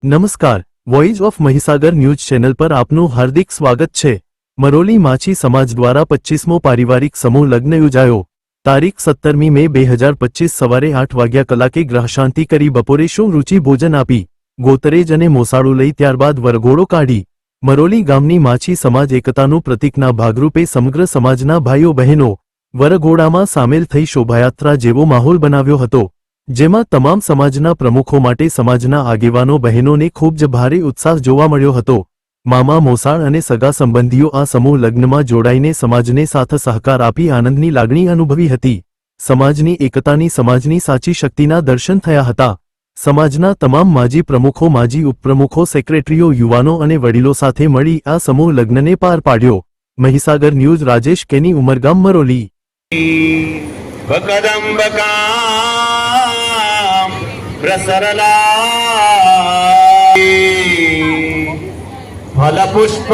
નમસ્કાર, voice of Mahisagar news channel પર આપનું હાર્દિક સ્વાગત છે। મરોલી માછી સમાજ દ્વારા 25મો પારિવારિક સમૂહ લગ્ન યોજાયો। તારીખ 17મી મે 2025 સવારે 8 વાગ્યા કલાકે ગ્રહશાંતિ કરી બપોરે રુચિ ભોજન આપી ગોતરેજ અને મોસાળું લઈ ત્યારબાદ વરઘોડો કાઢી મરોલી ગામની માછી સમાજ એકતાનું પ્રતીકના ભાગરૂપે સમગ્ર સમાજના ભાઈઓ બહેનો વરઘોડામાં સામેલ થઈ શોભાયાત્રા જેવો માહોલ બનાવ્યો હતો, જેમાં તમામ સમાજના પ્રમુખો માટે સમાજના આગેવાનો બહેનોને ખૂબ જ ભારે ઉત્સાહ જોવા મળ્યો હતો। મામા મોસાળ અને સગા સંબંધીઓ આ સમૂહ લગ્નમાં જોડાઈને સમાજને સાથ સહકાર આપી આનંદની લાગણી અનુભવી હતી। સમાજની એકતાની સમાજની સાચી શક્તિના દર્શન થયા હતા। સમાજના તમામ માજી પ્રમુખો, માજી ઉપપ્રમુખો, સેક્રેટરીઓ, યુવાનો અને વડીલો સાથે મળી આ સમૂહ લગ્નને પાર પાડ્યો। મહીસાગર ન્યૂઝ, રાજેશ કેની, ઉમરગામ, મરોલી। प्रसरला फल पुष्प